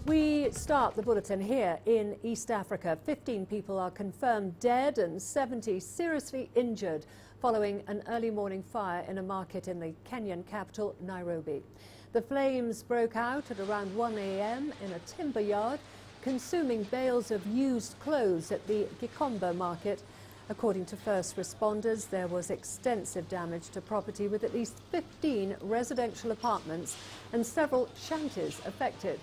We start the bulletin here in East Africa. 15 people are confirmed dead and 70 seriously injured following an early morning fire in a market in the Kenyan capital, Nairobi. The flames broke out at around 1 a.m. in a timber yard, consuming bales of used clothes at the Gikomba market. According to first responders, there was extensive damage to property with at least 15 residential apartments and several shanties affected.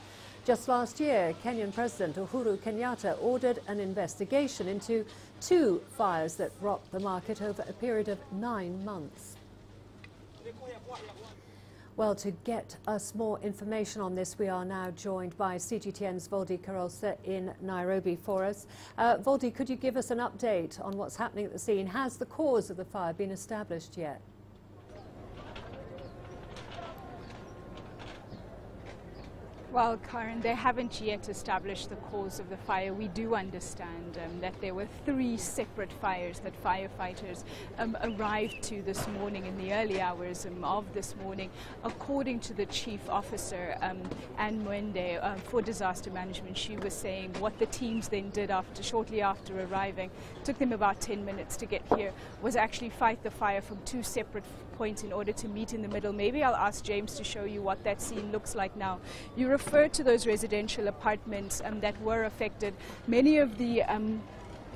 Just last year, Kenyan President Uhuru Kenyatta ordered an investigation into 2 fires that rocked the market over a period of 9 months. Well, to get us more information on this, we are now joined by CGTN's Voldy Karosa in Nairobi for us. Voldy, could you give us an update on what's happening at the scene? Has the cause of the fire been established yet? Well, Karen, they haven't yet established the cause of the fire. We do understand that there were 3 separate fires that firefighters arrived to this morning in the early hours of this morning. According to the chief officer, Anne Mwende, for disaster management, she was saying what the teams then did shortly after arriving, took them about 10 minutes to get here, was actually fight the fire from 2 separate points in order to meet in the middle. Maybe I'll ask James to show you what that scene looks like now. You refer to those residential apartments that were affected. Many of the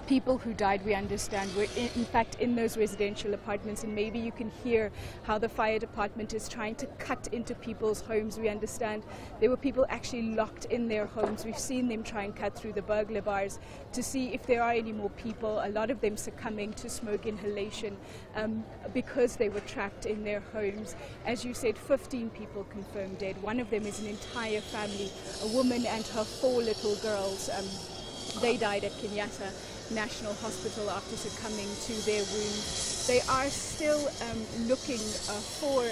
people who died, we understand, were in fact in those residential apartments, and maybe you can hear how the fire department is trying to cut into people's homes. We understand there were people actually locked in their homes. We've seen them try and cut through the burglar bars to see if there are any more people, a lot of them succumbing to smoke inhalation because they were trapped in their homes. As you said, 15 people confirmed dead. One of them is an entire family, a woman and her 4 little girls. They died at Kenyatta National Hospital after succumbing to their wounds. They are still looking for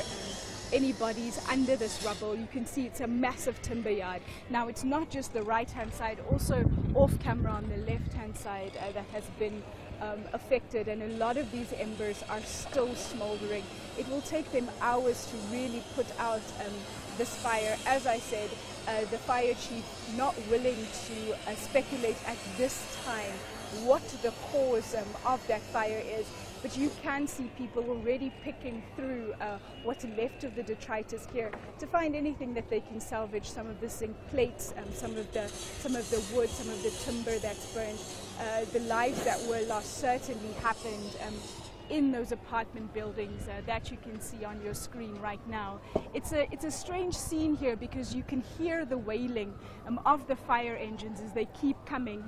any bodies under this rubble. You can see it's a massive timber yard. Now, it's not just the right-hand side, also off camera on the left-hand side that has been affected, and a lot of these embers are still smoldering. It will take them hours to really put out this fire. As I said, the fire chief not willing to speculate at this time what the cause of that fire is, but you can see people already picking through what's left of the detritus here to find anything that they can salvage. Some of the zinc plates, some of the wood, some of the timber that's burned. The lives that were lost certainly happened in those apartment buildings that you can see on your screen right now. It's a strange scene here because you can hear the wailing of the fire engines as they keep coming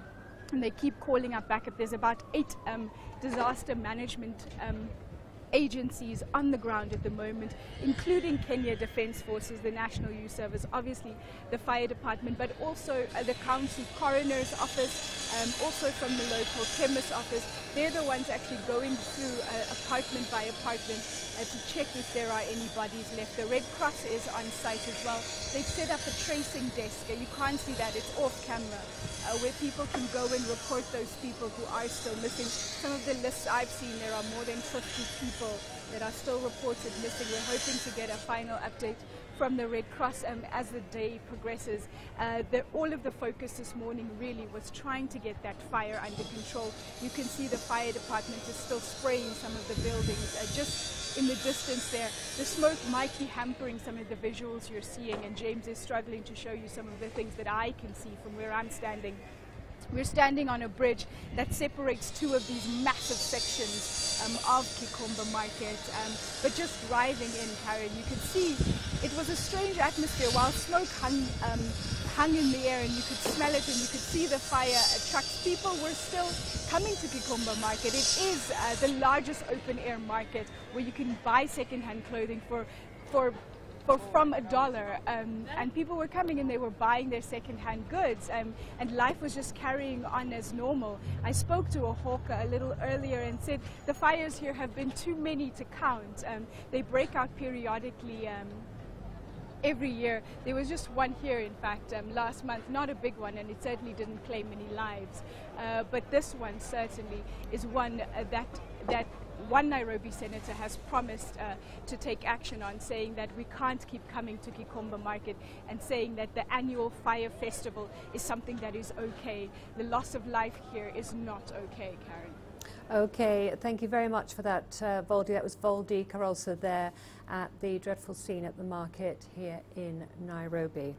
and they keep calling up backup. There's about 8 disaster management agencies on the ground at the moment, including Kenya Defence Forces, the National Youth Service, obviously the fire department, but also the county coroner's office, also from the local chemist's office. They're the ones actually going through apartment by apartment to check if there are any bodies left. The Red Cross is on site as well. They've set up a tracing desk. You can't see that, it's off camera, where people can go and report those people who are still missing. Some of the lists I've seen, there are more than 50 people that are still reported missing. We're hoping to get a final update from the Red Cross as the day progresses. All of the focus this morning really was trying to get that fire under control. You can see the fire department is still spraying some of the buildings just in the distance there. The smoke might be hampering some of the visuals you're seeing, and James is struggling to show you some of the things that I can see from where I'm standing. We're standing on a bridge that separates 2 of these massive sections of Gikomba market, but just driving in, Karen, you can see it was a strange atmosphere. While smoke hung in the air and you could smell it and you could see the fire trucks, people were still coming to Gikomba market. It is the largest open-air market where you can buy second-hand clothing from $1, and people were coming and they were buying their second-hand goods, and life was just carrying on as normal. I spoke to a hawker a little earlier and said the fires here have been too many to count. They break out periodically every year. There was just one here, in fact, last month, not a big one, and it certainly didn't claim many lives. But this one certainly is one that one Nairobi senator has promised to take action on, saying that we can't keep coming to Gikomba market and saying that the annual fire festival is something that is okay. The loss of life here is not okay, Karen. Okay, thank you very much for that, Voldy. That was Voldy Carolsa there at the dreadful scene at the market here in Nairobi.